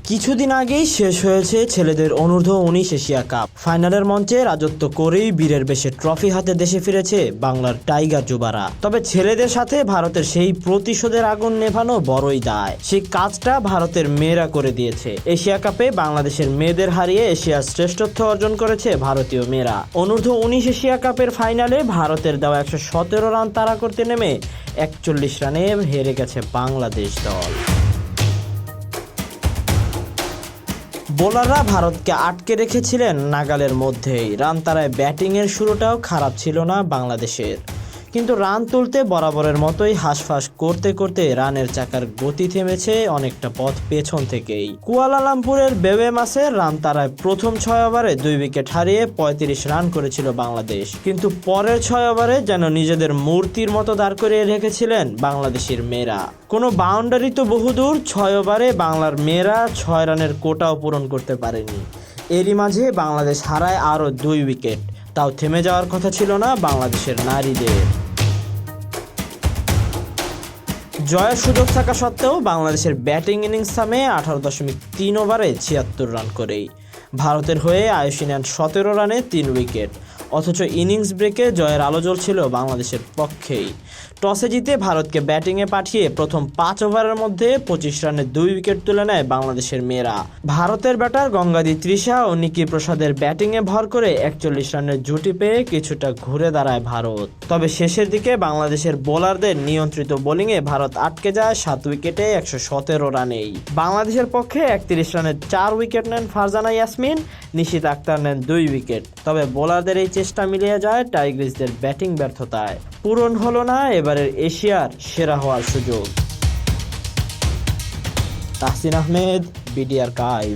কিছুদিন আগেই শেষ হয়েছে ছেলেদের অনূর্ধ্ব-19 এশিয়া কাপ। ফাইনালের মঞ্চে রাজত্ব করেই বীরের বেশে ট্রফি হাতে দেশে ফিরেছে বাংলার টাইগার যুবারা। তবে ছেলেদের সাথে ভারতের সেই প্রতিশোধের আগুন নেভানো বড়ই দায়। সেই কাজটা ভারতের মেয়েরা করে দিয়েছে। এশিয়া কাপে বাংলাদেশের মেয়েদের হারিয়ে এশিয়ার শ্রেষ্ঠত্ব অর্জন করেছে ভারতীয় মেয়েরা। অনূর্ধ্ব-19 এশিয়া কাপের ফাইনালে ভারতের দেওয়া 117 রান তাড়া করতে নেমে 41 রানে হেরে গেছে বাংলাদেশ দল। বোলাররা ভারতকে আটকে রেখেছিলেন নাগালের মধ্যেই। রান তাড়ায় ব্যাটিংয়ের শুরুটাও খারাপ ছিল না বাংলাদেশের, কিন্তু রান তুলতে বরাবরের মতোই হাঁসফাঁস করতে করতে রানের চাকার গতি থেমেছে অনেকটা পথ পেছন থেকেই। কুয়ালালামপুরের বেবেমাসের রান তাড়ায় প্রথম 6 ওভারে 2 উইকেট হারিয়ে 35 রান করেছিল বাংলাদেশ, কিন্তু পরের 6 ওভারে যেন নিজেদের মূর্তির মতো দাঁড় করিয়ে রেখেছিলেন বাংলাদেশের মেয়েরা। কোনো বাউন্ডারি তো বহুদূর, 6 ওভারে বাংলার মেয়েরা 6 রানের কোটাও পূরণ করতে পারেনি। এরই মাঝে বাংলাদেশ হারায় আরও 2 উইকেট। তাও থেমে যাওয়ার কথা ছিল না বাংলাদেশের নারীদের। জয়ের সুযোগ থাকা সত্ত্বেও বাংলাদেশের ব্যাটিং ইনিংস থামে 18.3 ওভারে 76 রান করেই। ভারতের হয়ে আয়ুষী নেন 17 রানে 3 উইকেট। অথচ ইনিংস ব্রেকে জয়ের আলো জ্বলছিল বাংলাদেশের পক্ষেই। টসে জিতে ভারতকে ব্যাটিংয়ে পাঠিয়ে প্রথম 5 ওভারের মধ্যে 25 রানে 2 উইকেট তুলে নেয় বাংলাদেশের মেয়েরা। ভারতের ব্যাটার গঙ্গাদি তৃষা ও নিকি প্রসাদের ব্যাটিংয়ে ভর করে 41 রানের জুটি পেয়ে কিছুটা ঘুরে দাঁড়ায় ভারত। তবে শেষের দিকে বাংলাদেশের বোলারদের নিয়ন্ত্রিত বোলিংয়ে ভারত আটকে যায় 7 উইকেটে 117 রানেই। বাংলাদেশের পক্ষে 31 রানে 4 উইকেট নেন ফারজানা ইয়াসমিন, নিশিত আক্তার নেন 2 উইকেট। তবে বোলারদের এই চেষ্টা মিলিয়ে যায় টাইগ্রিসদের ব্যাটিং ব্যর্থতায়। পূরণ হলো না এবারের এশিয়ার সেরা হওয়ার সুযোগ। Tahsin Ahmed, BD archive.